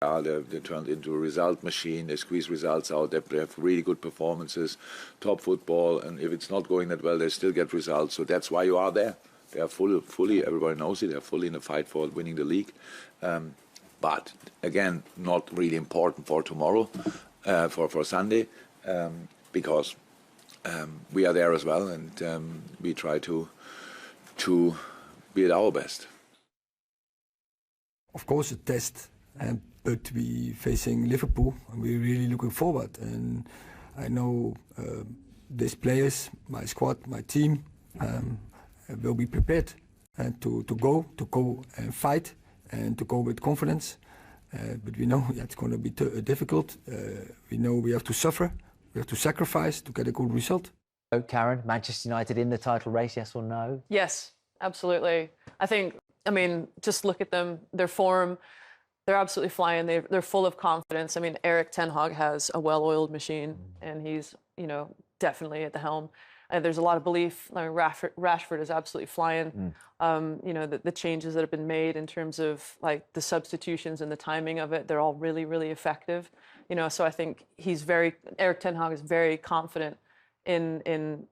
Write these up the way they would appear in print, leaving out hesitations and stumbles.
are. They turned into a result machine. They squeeze results out. They have really good performances, top football. And if it's not going that well, they still get results. So that's why you are there. They are fully, everybody knows it, they're fully in the fight for winning the league. But again, not really important for tomorrow, for Sunday, because we are there as well, and we try to be at our best. Of course, a test, but we facing Liverpool, and we're really looking forward. And I know these players, my squad, my team, will be prepared to go and fight and to go with confidence. But we know it's going to be difficult. We know we have to suffer, we have to sacrifice to get a good result. So, Karen, Manchester United in the title race, yes or no? Yes, absolutely. I mean, just look at them, their form, they're absolutely flying. They're full of confidence. I mean, Erik ten Hag has a well-oiled machine, and he's, definitely at the helm. And there's a lot of belief. I mean, Rashford is absolutely flying. The changes that have been made in terms of like the substitutions and the timing of it, they're all really, really effective. So I think Erik ten Hag is very confident in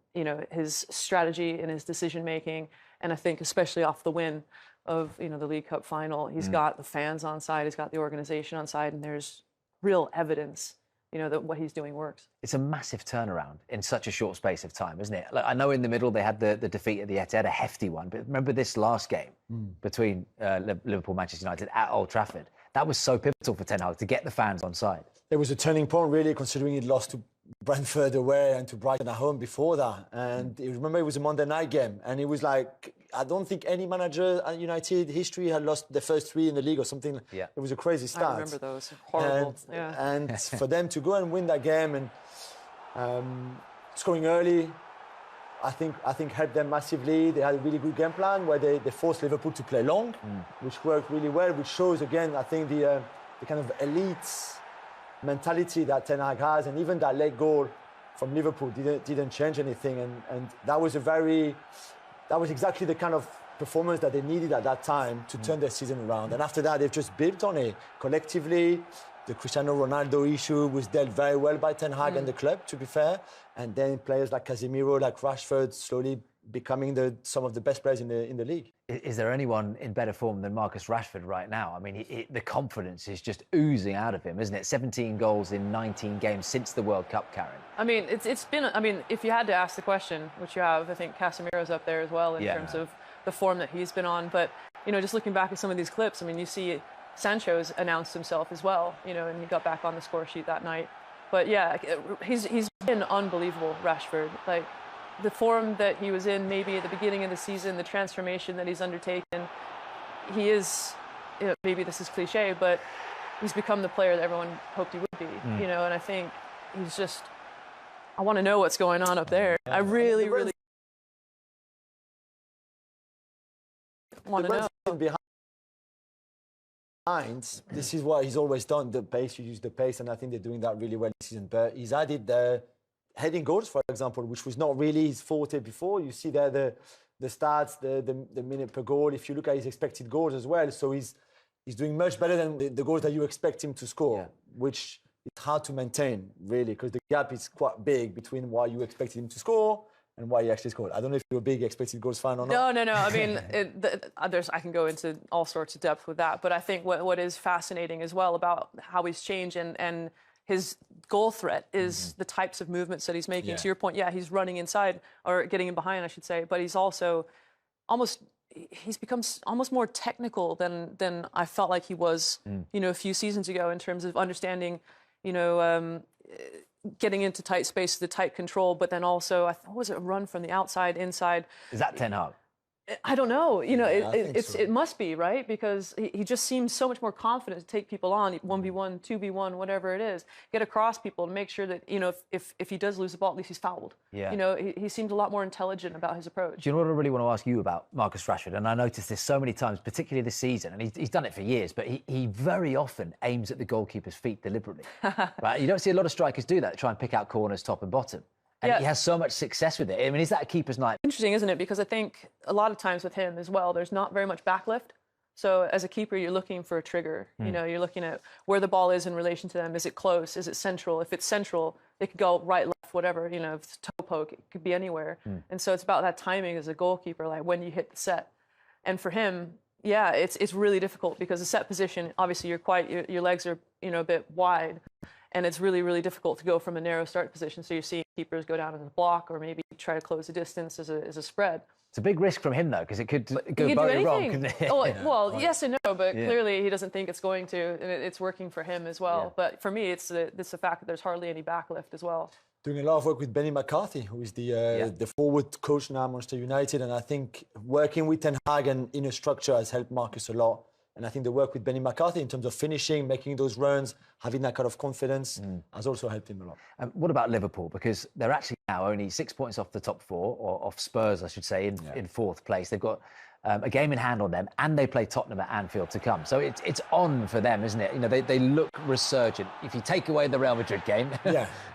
his strategy and his decision making. And I think especially off the win of the League Cup final, he's got the fans on side, he's got the organization on side, and there's real evidence that what he's doing works. It's a massive turnaround in such a short space of time, isn't it? Like, I know in the middle they had the defeat at the Etihad, a hefty one, but remember this last game between Liverpool, Manchester United at Old Trafford? That was so pivotal for Ten Hag to get the fans on side. It was a turning point, really, considering he'd lost to Brentford away and to Brighton at home before that. And remember, it was a Monday night game, and it was like, I don't think any manager at United history had lost the first three in the league or something. Yeah. It was a crazy start. I remember those. Horrible. And for them to go and win that game and scoring early, I think helped them massively. They had a really good game plan where they forced Liverpool to play long, which worked really well, which shows, again, I think the kind of elite mentality that Ten Hag has, and even that late goal from Liverpool didn't change anything, and that was exactly the kind of performance that they needed at that time to turn their season around. And after that, they've just built on it collectively. The Cristiano Ronaldo issue was dealt very well by Ten Hag and the club, to be fair. And then players like Casemiro, like Rashford, slowly becoming some of the best players in the league. Is there anyone in better form than Marcus Rashford right now? I mean, the confidence is just oozing out of him, isn't it? 17 goals in 19 games since the World Cup, Karen. I mean, it's been. I mean, if you had to ask the question, which you have, I think Casemiro's up there as well in terms of the form that he's been on. But just looking back at some of these clips, I mean, you see Sancho's announced himself as well, and he got back on the score sheet that night. But yeah, he's been unbelievable, Rashford. Like, the form that he was in maybe at the beginning of the season, the transformation that he's undertaken, he is, maybe this is cliche, but he's become the player that everyone hoped he would be, and I think he's just, I want to know what's going on up there. I really, really want to know. This is what he's always done, the pace, you use the pace, and I think they're doing that really well this season. But he's added the heading goals, for example, which was not really his forte before. You see there the stats, the minute per goal. If you look at his expected goals as well, so he's doing much better than the goals that you expect him to score, which is hard to maintain, really, because the gap is quite big between what you expected him to score and why he actually scored. I don't know if you're a big expected goals fan or not. No. I mean, I can go into all sorts of depth with that, but I think what is fascinating as well about how he's changed and his goal threat is the types of movements that he's making. Yeah. To your point, he's running inside, or getting in behind, I should say, but he's also he's become almost more technical than I felt like he was, a few seasons ago, in terms of understanding, getting into tight space, the tight control, but then also, what was it, a run from the outside, inside. Is that Ten Hag? I don't know. It must be, right? Because he just seems so much more confident to take people on, 1v1, 2v1, whatever it is, get across people and make sure that, if he does lose the ball, at least he's fouled. Yeah. He seems a lot more intelligent about his approach. Do you know what I really want to ask you about Marcus Rashford? And I noticed this so many times, particularly this season, and he's done it for years, but he very often aims at the goalkeeper's feet deliberately. Right? You don't see a lot of strikers do that, try and pick out corners top and bottom. And he has so much success with it. I mean, is that a keeper's night? Interesting, isn't it? Because I think a lot of times with him as well, there's not very much backlift. So as a keeper, you're looking for a trigger. You know, you're looking at where the ball is in relation to them. Is it close? Is it central? If it's central, it could go right, left, whatever. You know, if it's toe poke, it could be anywhere. And so it's about that timing as a goalkeeper, like when you hit the set. And for him, yeah, it's really difficult because the set position, obviously your legs are, you know, a bit wide, and it's really, really difficult to go from a narrow start position. So you're seeing keepers go down as a block or maybe try to close the distance as a spread. It's a big risk from him, though, because it could go He could do very wrong. anything. Couldn't it? Oh, well, yes and no, but clearly he doesn't think it's going to, and it's working for him as well. Yeah. But for me, it's the fact that there's hardly any backlift as well. Doing a lot of work with Benny McCarthy, who is the forward coach now at Manchester United, and I think working with Ten Hag and inner structure has helped Marcus a lot. And I think the work with Benny McCarthy in terms of finishing, making those runs, having that kind of confidence has also helped him a lot. What about Liverpool? Because they're actually now only 6 points off the top four, or off Spurs, I should say, in fourth place. They've got a game in hand on them, and they play Tottenham at Anfield to come. So it's on for them, isn't it? You know, they look resurgent. If you take away the Real Madrid game,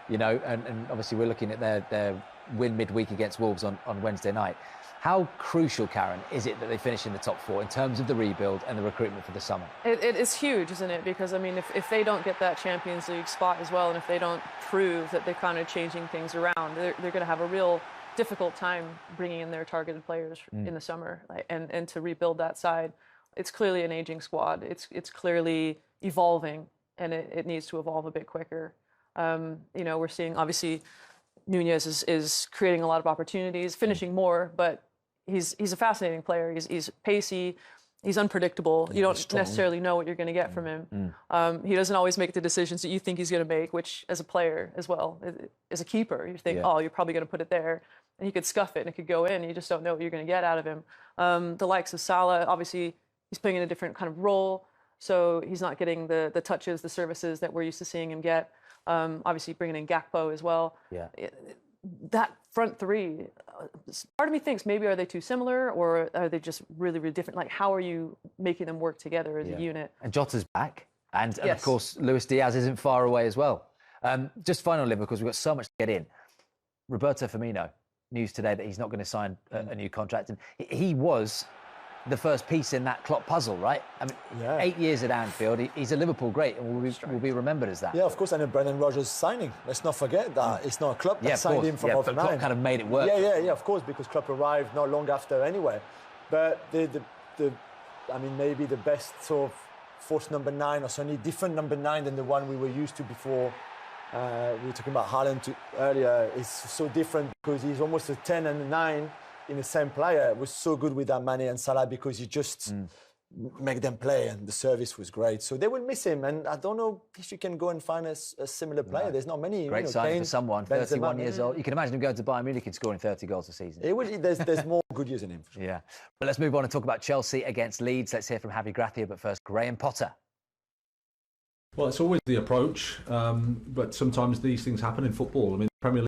you know, and obviously we're looking at their win midweek against Wolves on Wednesday night. How crucial, Karen, is it that they finish in the top four in terms of the rebuild and the recruitment for the summer? It is huge, isn't it? Because, I mean, if they don't get that Champions League spot as well, and if they don't prove that they're kind of changing things around, they're going to have a real difficult time bringing in their targeted players in the summer. And to rebuild that side, it's clearly an aging squad. It's clearly evolving, and it needs to evolve a bit quicker. You know, we're seeing, obviously, Nunez is creating a lot of opportunities, finishing more, but he's a fascinating player. He's pacey, he's unpredictable. You don't necessarily know what you're going to get from him. He doesn't always make the decisions that you think he's going to make, which as a player as well, as a keeper, you think, oh, you're probably going to put it there, and he could scuff it and it could go in. You just don't know what you're going to get out of him. The likes of Salah, obviously, he's playing in a different kind of role, so he's not getting the touches, the services that we're used to seeing him get. Obviously, bringing in Gakpo as well. Yeah. That front three, part of me thinks maybe are they too similar, or are they just really, really different? Like, how are you making them work together as a unit? And Jota's back. And of course, Luis Diaz isn't far away as well. Just finally, because we've got so much to get in. Roberto Firmino, news today that he's not going to sign a new contract. And he was the first piece in that Klopp puzzle, right? I mean, 8 years at Anfield, he's a Liverpool great, and will be remembered as that. Yeah, of course, and a Brendan Rodgers signing. Let's not forget that it's not a Klopp that signed him from but Klopp kind of made it work. Yeah, of course, because Klopp arrived not long after anyway. But I mean, maybe the best sort of forced number 9, or certainly different number 9 than the one we were used to before. We were talking about Haaland earlier. It's so different because he's almost a 10 and a 9 in the same player. It was so good with that Mane and Salah because you just make them play, and the service was great. So they will miss him, and I don't know if you can go and find a similar player. No. There's not many. Great signing for someone, 31 years old. You can imagine him going to Bayern Munich and scoring 30 goals a season. There's more good years in him. For sure. Yeah. But let's move on and talk about Chelsea against Leeds. Let's hear from Javi Gracia, but first, Graham Potter. Well, it's always the approach, but sometimes these things happen in football. I mean, the Premier League